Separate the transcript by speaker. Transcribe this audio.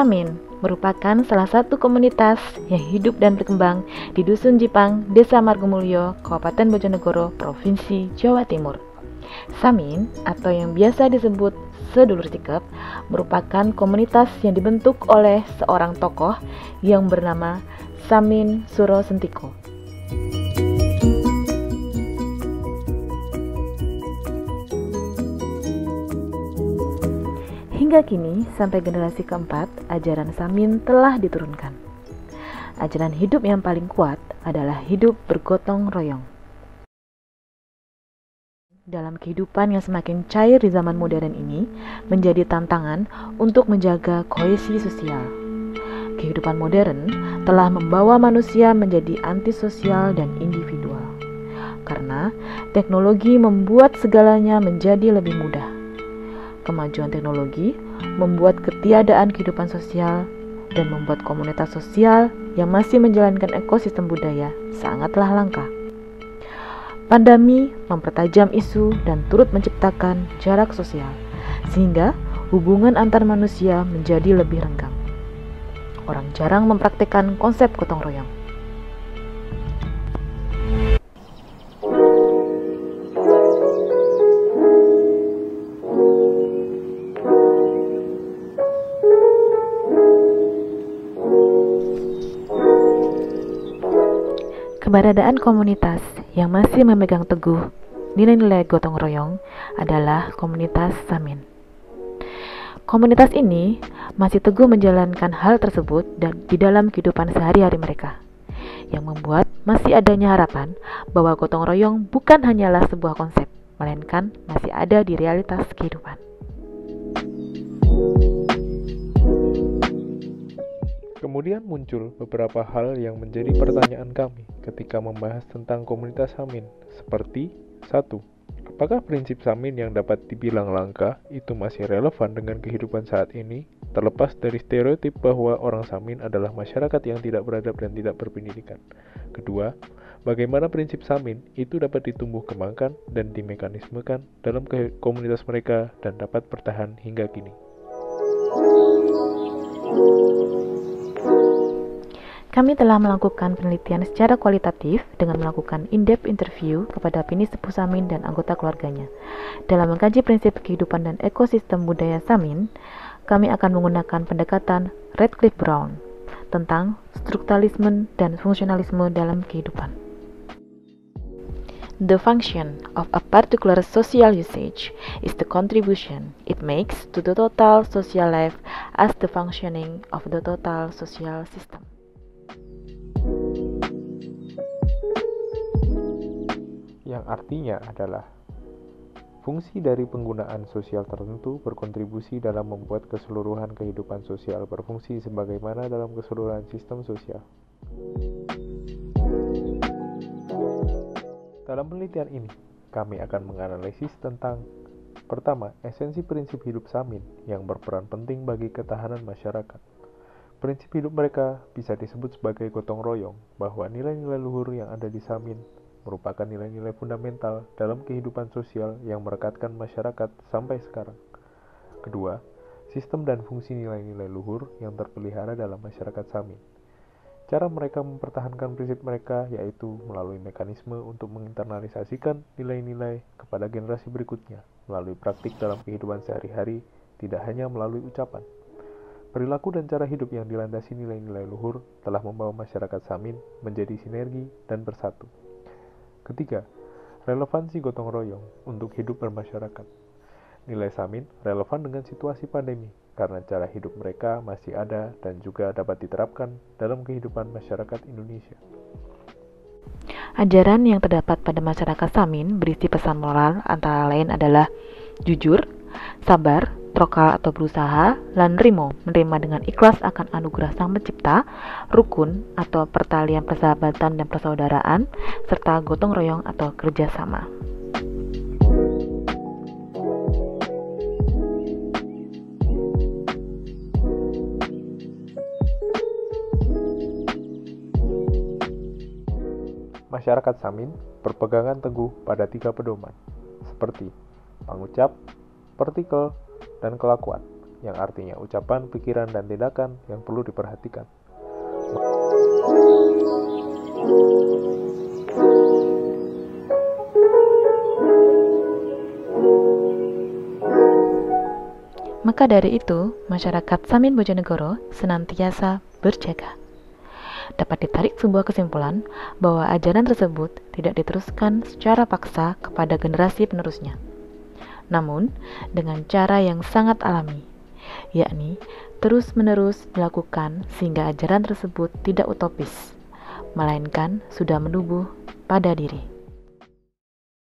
Speaker 1: Samin merupakan salah satu komunitas yang hidup dan berkembang di Dusun Jipang, Desa Margomulyo, Kabupaten Bojonegoro, Provinsi Jawa Timur. Samin atau yang biasa disebut Sedulur Sikep merupakan komunitas yang dibentuk oleh seorang tokoh yang bernama Samin Suro Sentiko. Hingga kini, sampai generasi keempat, ajaran Samin telah diturunkan. Ajaran hidup yang paling kuat adalah hidup bergotong royong. Dalam kehidupan yang semakin cair di zaman modern ini, menjadi tantangan untuk menjaga kohesi sosial. Kehidupan modern telah membawa manusia menjadi antisosial dan individual. Karena teknologi membuat segalanya menjadi lebih mudah. Kemajuan teknologi membuat ketiadaan kehidupan sosial dan membuat komunitas sosial yang masih menjalankan ekosistem budaya sangatlah langka. Pandemi mempertajam isu dan turut menciptakan jarak sosial, sehingga hubungan antar manusia menjadi lebih renggang. Orang jarang mempraktikkan konsep gotong royong. Keberadaan komunitas yang masih memegang teguh nilai-nilai gotong royong adalah komunitas Samin. Komunitas ini masih teguh menjalankan hal tersebut dan di dalam kehidupan sehari-hari mereka, yang membuat masih adanya harapan bahwa gotong royong bukan hanyalah sebuah konsep, melainkan masih ada di realitas kehidupan.
Speaker 2: Kemudian muncul beberapa hal yang menjadi pertanyaan kami ketika membahas tentang komunitas Samin, seperti 1. Apakah prinsip Samin yang dapat dibilang langka itu masih relevan dengan kehidupan saat ini, terlepas dari stereotip bahwa orang Samin adalah masyarakat yang tidak beradab dan tidak berpendidikan? Kedua, bagaimana prinsip Samin itu dapat ditumbuh kembangkan dan dimekanismekan dalam komunitas mereka dan dapat bertahan hingga kini?
Speaker 1: Kami telah melakukan penelitian secara kualitatif dengan melakukan in-depth interview kepada Bini Sepuh Samin dan anggota keluarganya. Dalam mengkaji prinsip kehidupan dan ekosistem budaya Samin, kami akan menggunakan pendekatan Radcliffe Brown tentang strukturalisme dan fungsionalisme dalam kehidupan. The function of a particular social usage is the contribution it makes to the total social life as the functioning of the total social system.
Speaker 2: Yang artinya adalah fungsi dari penggunaan sosial tertentu berkontribusi dalam membuat keseluruhan kehidupan sosial berfungsi sebagaimana dalam keseluruhan sistem sosial. Dalam penelitian ini, kami akan menganalisis tentang pertama, esensi prinsip hidup Samin yang berperan penting bagi ketahanan masyarakat. Prinsip hidup mereka bisa disebut sebagai gotong royong, bahwa nilai-nilai luhur yang ada di Samin merupakan nilai-nilai fundamental dalam kehidupan sosial yang merekatkan masyarakat sampai sekarang. Kedua, sistem dan fungsi nilai-nilai luhur yang terpelihara dalam masyarakat Samin. Cara mereka mempertahankan prinsip mereka yaitu melalui mekanisme untuk menginternalisasikan nilai-nilai kepada generasi berikutnya melalui praktik dalam kehidupan sehari-hari, tidak hanya melalui ucapan. Perilaku dan cara hidup yang dilandasi nilai-nilai luhur telah membawa masyarakat Samin menjadi sinergi dan bersatu. Ketiga, relevansi gotong royong untuk hidup bermasyarakat. Nilai Samin relevan dengan situasi pandemi karena cara hidup mereka masih ada dan juga dapat diterapkan dalam kehidupan masyarakat Indonesia.
Speaker 1: Ajaran yang terdapat pada masyarakat Samin berisi pesan moral antara lain adalah jujur, sabar, tawakal atau berusaha, lan rimo, menerima dengan ikhlas akan anugerah Sang Pencipta, rukun atau pertalian persahabatan dan persaudaraan, serta gotong royong atau kerjasama.
Speaker 2: Masyarakat Samin berpegangan teguh pada 3 pedoman, seperti pangucap, partikel, dan kelakuan. yang artinya ucapan, pikiran, dan tindakan yang perlu diperhatikan.
Speaker 1: Maka dari itu, masyarakat Samin Bojonegoro senantiasa berjaga. Dapat ditarik sebuah kesimpulan bahwa ajaran tersebut tidak diteruskan secara paksa kepada generasi penerusnya, namun dengan cara yang sangat alami, yakni terus-menerus dilakukan sehingga ajaran tersebut tidak utopis, melainkan sudah menubuh pada diri.